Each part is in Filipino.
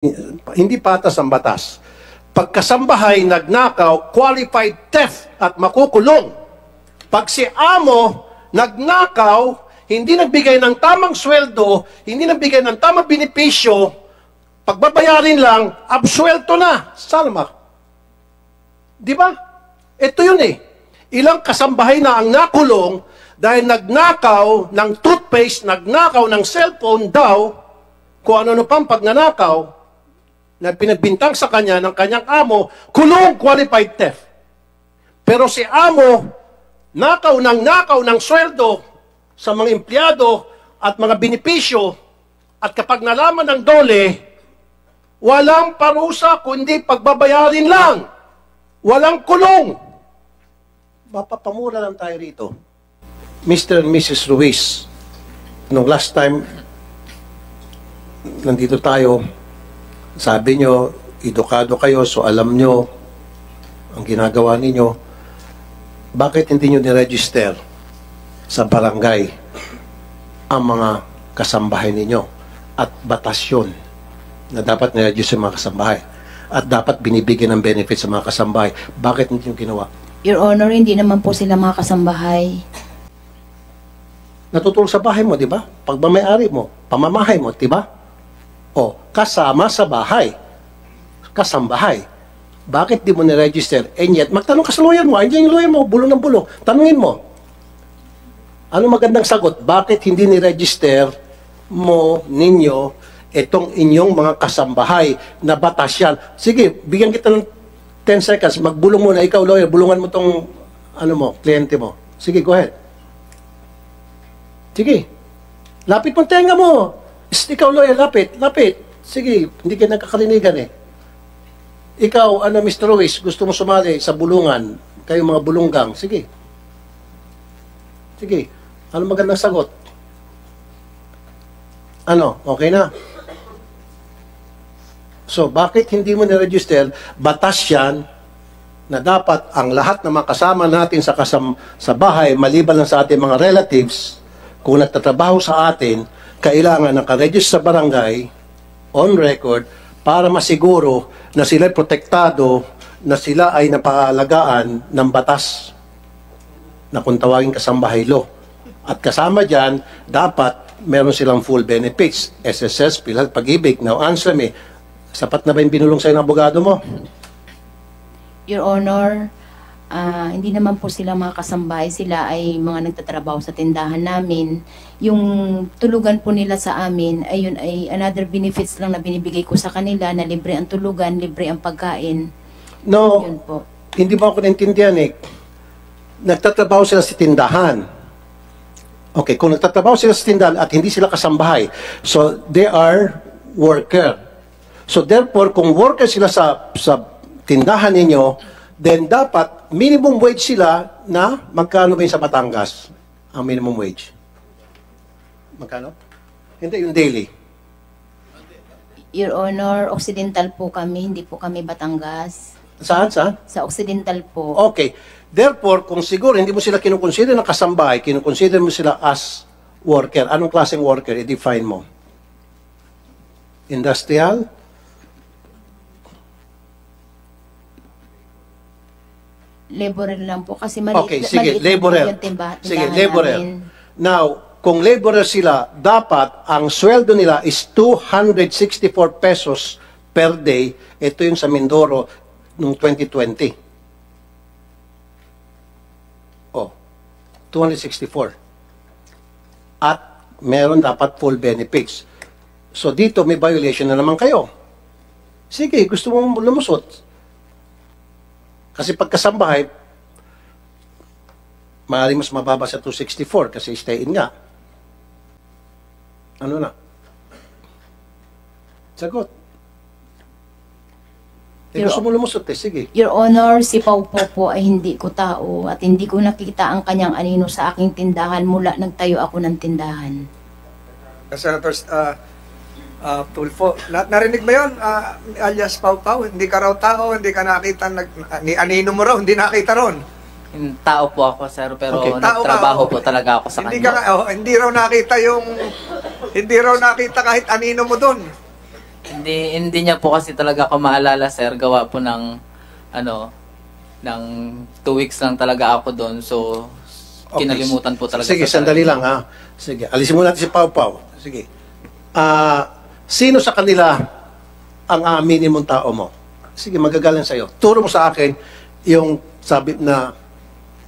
hindi patas ang batas. Pagkasambahay, nagnakaw, qualified theft at makukulong. Pag si amo nagnakaw, hindi nagbigay ng tamang sweldo, hindi nagbigay ng tamang benepisyo, pagbabayarin lang, absuelto na. Salma. Di ba? Ito yun eh. Ilang kasambahay na ang nakulong dahil nagnakaw ng toothpaste, nagnakaw ng cellphone daw, kung ano pang pagnanakaw, na pinagbintang sa kanya ng kanyang amo, kulong qualified theft. Pero si amo, nakaw ng sweldo sa mga empleyado at mga benepisyo, at kapag nalaman ng dole, walang parusa kundi pagbabayarin lang. Walang kulong. Mapapamura lang tayo rito. Mr. and Mrs. Ruiz, nung last time, nandito tayo, sabi nyo, edukado kayo, so alam nyo ang ginagawa ninyo. Bakit hindi nyo niregister sa barangay ang mga kasambahay ninyo? At batas yun na dapat niregister sa mga kasambahay. At dapat binibigyan ng benefit sa mga kasambahay. Bakit hindi nyo ginawa? Your Honor, hindi naman po sila mga kasambahay. Natutulong sa bahay mo, di ba? Pagmamayari mo, pamamahay mo, di ba? O, kasama sa bahay. Kasambahay. Bakit di mo na-register? And yet, magtanong ka sa lawyer mo. Andiyan yung lawyer mo, bulong ng bulong. Tanungin mo. Ano magandang sagot? Bakit hindi ni-register mo, ninyo, itong inyong mga kasambahay na batas yan? Sige, bigyan kita ng 10 seconds. Magbulong mo na ikaw, lawyer. Bulungan mo tong, kliyente mo. Sige, go ahead. Sige. Lapit mo tenga mo. Ikaw, lawyer, lapit. Sige, hindi ka nagkakarinigan eh. Ikaw, Mr. Ruiz, gusto mo sumali sa bulungan, kayo mga bulunggang, sige. Sige, ano magandang sagot? Okay na? So, bakit hindi mo na-register? Batas yan na dapat ang lahat ng mga kasama natin sa bahay, maliban lang sa ating mga relatives, kung nagtatrabaho sa atin, kailangan nakaregister sa barangay, on record, para masiguro na sila ay protektado, na sila ay napahalagaan ng batas na kung tawagin kasambahay law. At kasama dyan, dapat meron silang full benefits, SSS, PhilHealth, Pag-ibig. Now, answer me, sapat na ba yung binulong sa'yo ng abogado mo? Your Honor, hindi naman po sila mga kasambahay. Sila ay mga nagtatrabaho sa tindahan namin. Yung tulugan po nila sa amin, ayun ay another benefits lang na binibigay ko sa kanila, na libre ang tulugan, libre ang pagkain. No, yun po. Hindi ba ako naintindihan eh. Nagtatrabaho sila sa tindahan. Okay, kung nagtatrabaho sila sa tindahan at hindi sila kasambahay, so they are worker. So therefore, kung worker sila sa tindahan ninyo, then dapat minimum wage sila na magkano ba yung sa Batangas? Ang minimum wage. Magkano? Hindi, yung daily. Your Honor, Occidental po kami, hindi po kami Batangas. Saan? Sa Occidental po. Okay. Therefore, kung siguro hindi mo sila kinukonsider na kasambahay, kinukonsider mo sila as worker. Anong klaseng worker? I-define mo. Industrial? Laborer lang po kasi maliit. Okay, sige, laborer. Sige, laborer. Now, kung laborer sila, dapat ang sweldo nila is 264 pesos per day. Ito yung sa Mindoro noong 2020. 264. At meron dapat full benefits. So dito may violation na naman kayo. Sige, gusto mong lumusot. Kasi pagkasambahay, maaaring mas mababa sa 264 kasi stay-in nga. Ano na? Sagot. Gusto mo lumusot eh, sige. Your Honor, si Pau po ay hindi ko tao at hindi ko nakita ang kanyang anino sa aking tindahan mula nagtayo ako ng tindahan. Senator Tulfo, narinig mo yun, alias Pau? Hindi ka raw tao, hindi ka nakita, ni anino mo raw, hindi nakita ron. Tao po ako, sir, pero Okay. nagtrabaho po talaga ako sa kanya. Hindi raw nakita kahit anino mo doon. Hindi niya po kasi talaga ako maalala, sir. Gawa po ng, ng 2 weeks lang talaga ako doon. So, Okay. kinalimutan po talaga. Sige, sa sandali lang ha. Sige, alisin mo natin si Pau Pau. Sige. Sino sa kanila ang aaminin mong tao mo? Sige, magagaling sa'yo. Turo mo sa akin yung sabi na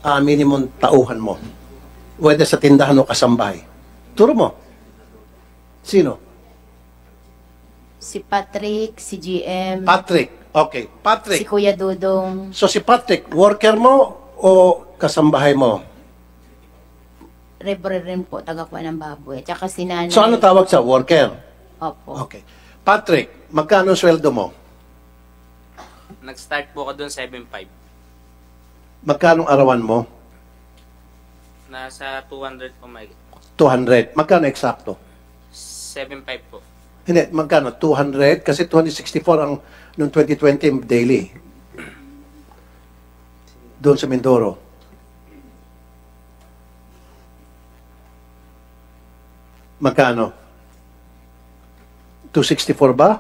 aaminin mong tauhan mo. Whether sa tindahan o kasambahay. Turo mo. Sino? Si Patrick, si GM, Patrick. Okay, si Patrick. Kuya Dudong. So si Patrick, worker mo o kasambahay mo? Rebre rin po, taga-kuha ng baboy. Tsaka si nanay. So ano tawag sa worker? Opo. Okay. Patrick, magkano ang sweldo mo? Nag-start po ako doon 7.5. Magkano ang arawan mo? Nasa 200 po may 200. Magkano eksakto? 7.5 po. Hindi, magkano? 200? Kasi 264 ang noong 2020 daily. Doon sa Mindoro. Magkano? 264 ba?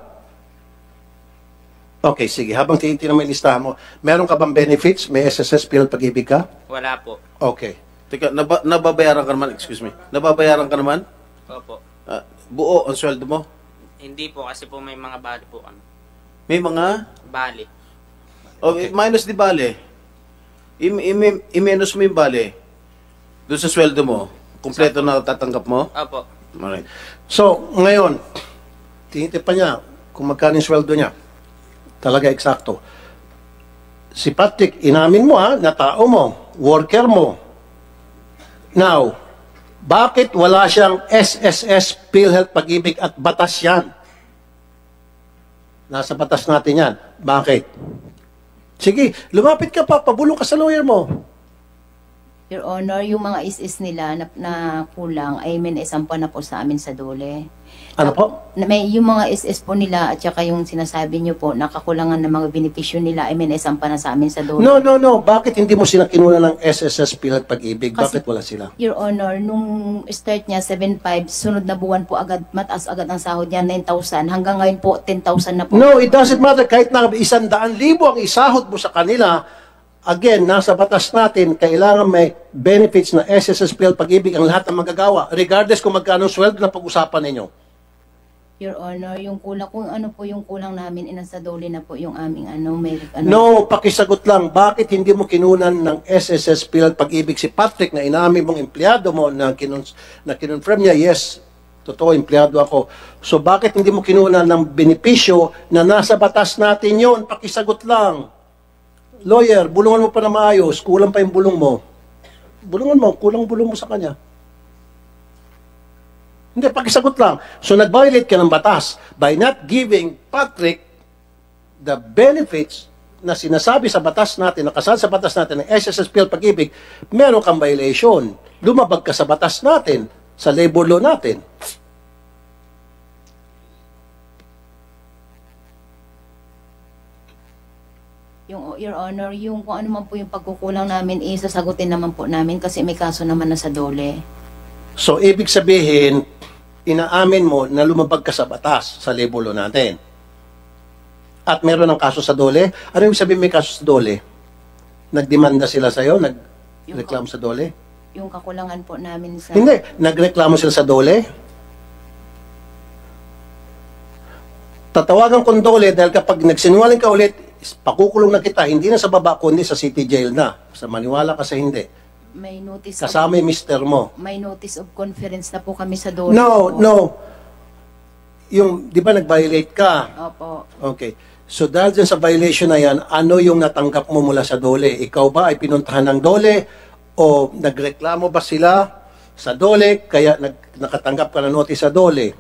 Okay, sige. Habang tinitingnan mo yung listahan mo, meron ka bang benefits? May SSS, PhilHealth, Pag-ibig ka? Wala po. Okay. Teka, nababayaran ka naman, excuse me. Nababayaran ka naman? Opo. Buo ang sweldo mo? Hindi po kasi po may mga bali po kami. May mga... Bali. Minus di bale. I-minus mo yung bale. Doon sa sweldo mo. Kompleto na tatanggap mo? Opo. Alright. So, ngayon, tinitip pa niya kung magkano yung sweldo niya. Talaga eksakto. Si Patrick, inamin mo na tao mo, worker mo. Now, bakit wala siyang SSS, PhilHealth, Pag-ibig at batas yan? Nasa batas natin yan. Bakit? Sige, lumapit ka pa, pabulong ka sa lawyer mo. Your Honor, yung mga is nila na kulang ay minaisampa na po sa amin sa dole. Ano po? May yung mga is po nila at saka yung sinasabi niyo po, nakakulangan ng mga benepisyo nila ay minaisampa na sa amin sa dole. No. Bakit hindi mo sila kinuna ng SSS, PhilHealth, Pag-ibig? Kasi- Bakit wala sila? Your Honor, nung start niya 7.5, sunod na buwan po agad, mataas agad ang sahod niya, 9,000. Hanggang ngayon po, 10,000 na po. No, it doesn't matter. Kahit na 100,000 ang isahod mo sa kanila, again, nasa batas natin, kailangan may benefits na SSS, PhilHealth, Pag-ibig ang lahat ng magagawa, regardless kung magkano sweldo na pag-usapan ninyo. Your Honor, yung kulang, kung ano po yung kulang namin, inasa dole na po yung aming may No, pakisagot lang, bakit hindi mo kinunan ng SSS, PhilHealth, Pag-ibig si Patrick na inamin mong empleyado mo na kinonfirm niya, yes, totoo, empleyado ako. So bakit hindi mo kinunan ng benepisyo na nasa batas natin yon? Pakisagot lang. Lawyer, bulungan mo pa na maayos, kulang pa yung bulong mo. Bulungan mo, kulang bulong mo sa kanya. Hindi, pakisagot lang. So nag-violate ka ng batas by not giving Patrick the benefits na sinasabi sa batas natin, nakasal sa batas natin ng SSS, PhilHealth, Pag-ibig, meron kang violation. Lumabag ka sa batas natin, sa labor law natin. Your Honor, yung kung ano man po yung pagkukulang namin, sasagutin naman po namin kasi may kaso naman na sa dole. So, ibig sabihin, inaamin mo na lumabag ka sa batas, sa labor law natin. At meron ng kaso sa dole. Ano yung sabihin may kaso sa dole? Nagdemanda sila sa'yo? Nagreklamo sa dole? Yung kakulangan po namin sa... Hindi. Nagreklamo sila sa dole? Tatawagan kong dole dahil kapag nagsinungaling ka ulit, pakukulong na kita, hindi na sa baba, kundi sa city jail na. Sa maniwala ka sa hindi. May notice Kasama yung mister mo. may notice of conference na po kami sa dole. No, po. no. Yung, di ba nag-violate ka? Opo. Okay. So dahil dyan sa violation na yan, ano yung natanggap mo mula sa dole? Ikaw ba ay pinuntahan ng dole? O nagreklamo ba sila sa dole? Kaya nakatanggap ka ng notice sa dole?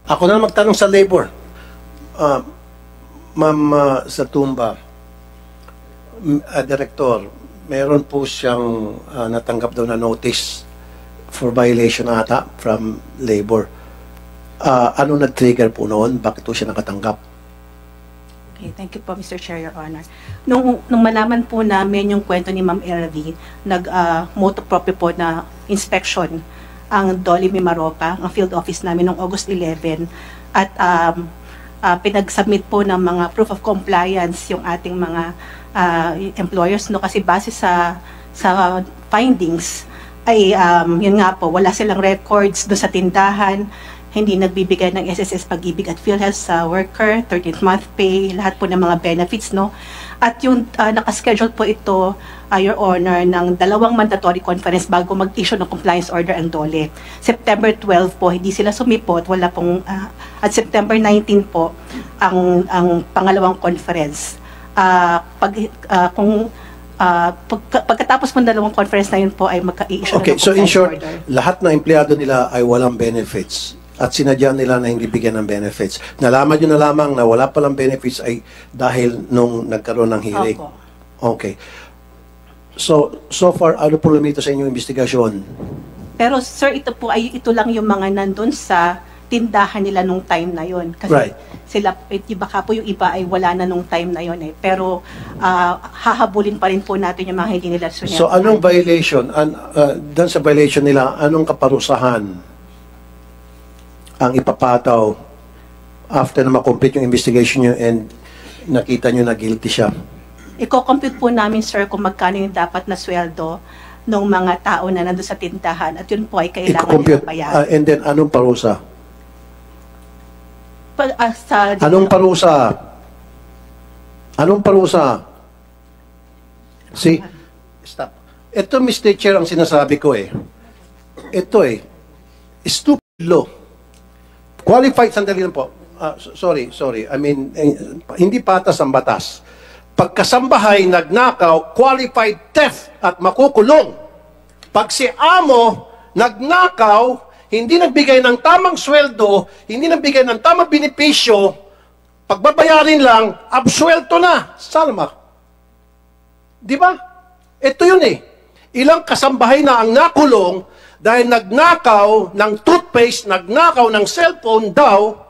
Ako na magtanong sa labor. Ma'am Zatumba, Director, meron po siyang natanggap daw na notice for violation ata from labor. Ano nag-trigger po noon? Bakit po siya nakatanggap? Okay, thank you po, Mr. Chair, Your Honor. Nung malaman po namin yung kwento ni Ma'am LV, nag-moto proprio po na inspection ang Dole Mimaropa, ang field office namin noong August 11. At pinag-submit po ng mga proof of compliance yung ating mga employers, no, kasi base sa findings ay yun nga po, wala silang records do sa tindahan, hindi nagbibigay ng SSS Pag-ibig at PhilHealth sa worker, 13th month pay, lahat po ng mga benefits, no. At yung nakaschedule po ito, Your Honor, ng 2 mandatory conference bago mag-issue ng compliance order ang DOLE. September 12 po, hindi sila sumipot, wala pong, at September 19 po, ang pangalawang conference. Pagkatapos ng 2 conference na yun po ay magka-issue Okay, ng so in compliance short, order. lahat ng empleyado nila ay walang benefits at sinadya nila na hindi bigyan ng benefits. Nalaman nyo na lamang na wala palang benefits ay dahil nung nagkaroon ng hearing. Opo. Okay. So far, ano po lumito sa inyong investigasyon? Pero sir, ito lang yung mga nandun sa tindahan nila nung time na yon. Kasi Right. sila, baka po yung iba ay wala na nung time na yon eh. Pero hahabulin pa rin po natin yung mga hindi nila sunod. So anong violation? Dan sa violation nila, anong kaparusahan ang ipapataw after na ma-complete yung investigation nyo and nakita nyo na guilty siya? Iko-compute po namin, sir, kung magkano yung dapat na sweldo ng mga tao na nandun sa tindahan at yun po ay kailangan I-compute. nilang bayaran. And then anong parusa? Sa Anong parusa? Anong parusa? See? Stop. Ito, Mr. Chair, ang sinasabi ko eh. Ito eh. Stupid law. Qualified, sandali lang po. Sorry. I mean, hindi patas ang batas. Pagkasambahay, nagnakaw, qualified theft at makukulong. Pag si amo nagnakaw, hindi nagbigay ng tamang sweldo, hindi nagbigay ng tamang benepisyo, pagbabayarin lang, absuelto na. Salma. Di ba? Ito yun eh. Ilang kasambahay na ang nakulong dahil nagnakaw ng toothpaste, nagnakaw ng cellphone daw,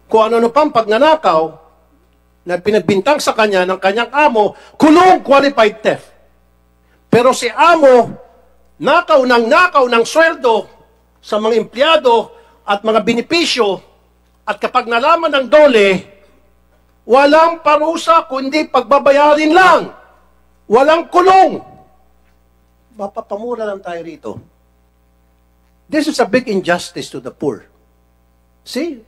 kung ano pang pagnanakaw, na pinagbintang sa kanya ng kanyang amo, kulong qualified theft. Pero si amo, nakaw ng sweldo sa mga empleyado at mga benepisyo, at kapag nalaman ng DOLE, walang parusa kundi pagbabayarin lang. Walang kulong. Mapapamura lang tayo rito. This is a big injustice to the poor. See?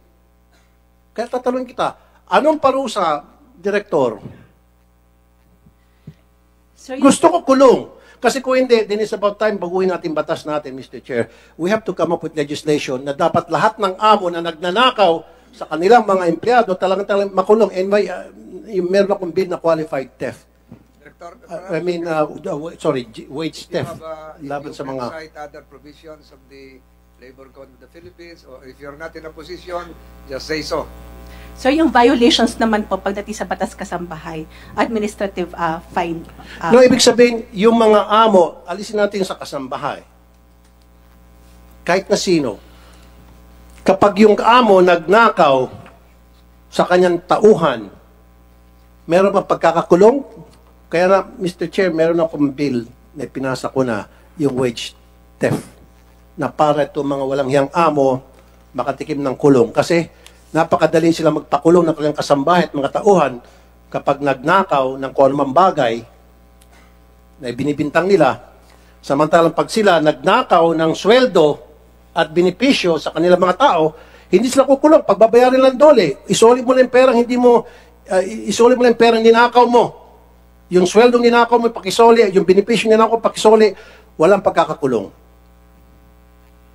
Kaya tatanungin kita, anong parusa, Direktor? Sir, Gusto ko kulong. Kasi kung hindi, then it's about time baguhin natin batas natin, Mr. Chair. We have to come up with legislation na dapat lahat ng amo na nagnanakaw sa kanilang mga empleyado talagang makulong. And meron akong bill na qualified theft. Director, wage theft. Laban sa mga... cite other provisions of the Labor Code of the Philippines, or if you're not in a position, just say so. Sir, yung violations naman po pagdating sa batas kasambahay, administrative fine. No, ibig sabihin, yung mga amo, alisin natin sa kasambahay. Kahit na sino. Kapag yung amo nagnakaw sa kanyang tauhan, meron bang pagkakakulong? Kaya na, Mr. Chair, meron akong bill na pinasa ko na yung wage theft na para itong mga walang hiyang amo makatikim ng kulong. Kasi napakadali sila magpakulong ng kanilang kasambahay at mga tauhan kapag nagnakaw ng kung anumang bagay na binibintang nila. Samantalang pag sila nagnakaw ng sweldo at benepisyo sa kanilang mga tao, hindi sila kukulong. Pagbabayarin lang DOLE. Isoli mo lang yung perang isoli mo lang yung perang ninakaw mo. Yung sweldo ninakaw mo, pakisoli. Yung benepisyo ninakaw, pakisoli. Walang pagkakakulong.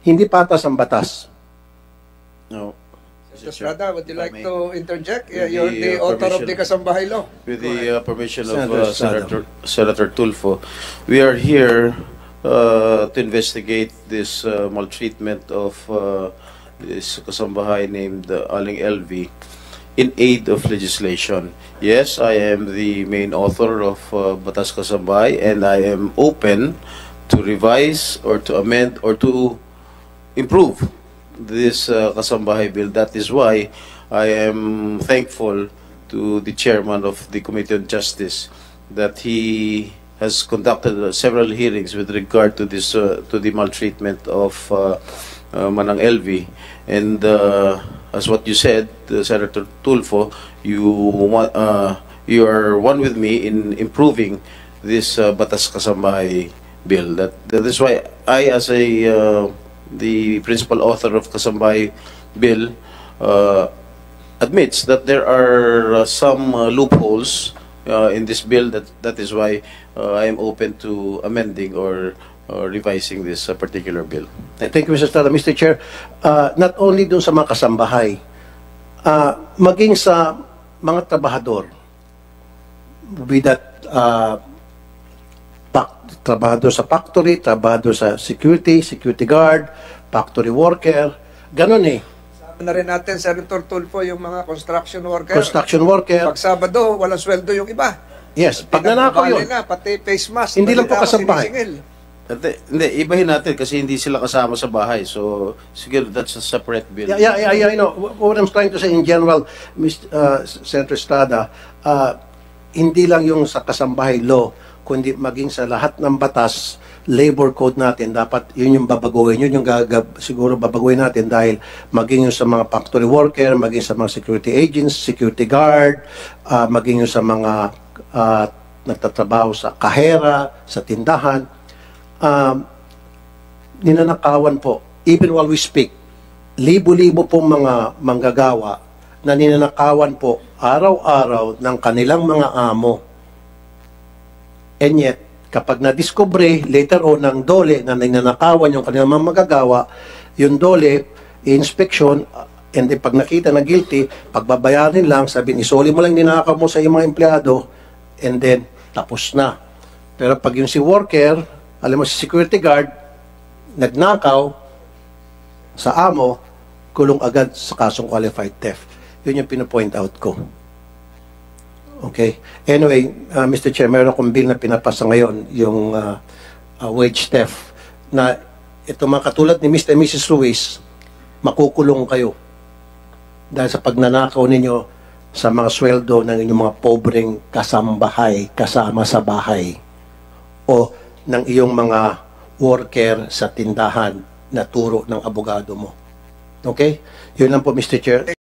Hindi patas ang batas. No. Mr. Estrada, would you If I like may. to interject? With You're the author of permission. the Kasambahay Law. With the permission of Senator Senator Tulfo, we are here to investigate this maltreatment of this kasambahay named Aling LV in aid of legislation. Yes, I am the main author of Batas Kasambahay, and I am open to revise or to amend or to improve this Kasambahay bill. That is why I am thankful to the chairman of the Committee on Justice that he has conducted several hearings with regard to this to the maltreatment of Manang LV, and as what you said, Senator Tulfo, you are one with me in improving this Batas Kasambahay bill. That is why I, as the principal author of Kasambahay bill, admits that there are some loopholes in this bill. That is why I am open to amending or revising this particular bill. Thank you, Mr. Estrada. Mr. Chair, not only dun sa mga kasambahay, maging sa mga trabahador, be that trabahador sa factory, trabahador sa security guard, factory worker, ganun eh. Sabi na rin natin, Senator Tulfo, yung mga construction worker. Construction worker. Pag Sabado, walang sweldo yung iba. Yes, pag nanakaw yun. Na, pati face mask. Hindi lang po balita ko kasambahay. sinisingil. Hindi, ibahin natin kasi hindi sila kasama sa bahay. So, siguro that's a separate bill. Yeah, I know. What I'm trying to say in general, Senator Estrada, hindi lang yung sa kasambahay law, kundi maging sa lahat ng batas, labor code natin, dapat yun yung babaguhin. Yun yung siguro babaguhin natin dahil maging yung sa mga factory worker, maging sa mga security agents, security guard, maging yung sa mga nagtatrabaho sa kahera, sa tindahan, ninanakawan po, even while we speak, libo-libo pong mga manggagawa na ninanakawan po araw-araw ng kanilang mga amo. And yet, kapag na-discover later on ng dole na ninanakawan yung kanilang mga manggagawa, yung dole, inspection, and then pag nakita na guilty, pagbabayarin lang, sabihin, isoli mo lang ninakaw mo sa iyong mga empleyado, and then, tapos na. Pero pag yung si worker, alam mo, si security guard, nagnakaw sa amo, kulong agad sa kasong qualified theft. Yun yung pinapoint out ko. Okay? Anyway, Mr. Chair, meron akong bill na pinapasa ngayon, yung wage theft, na ito mga katulad ni Mr. and Mrs. Ruiz, makukulong kayo dahil sa pagnanakaw ninyo sa mga sweldo ng inyong mga pobreng kasambahay, kasama sa bahay, o ng iyong mga worker sa tindahan na turo ng abogado mo. Okay? Yun lang po, Mr. Chair.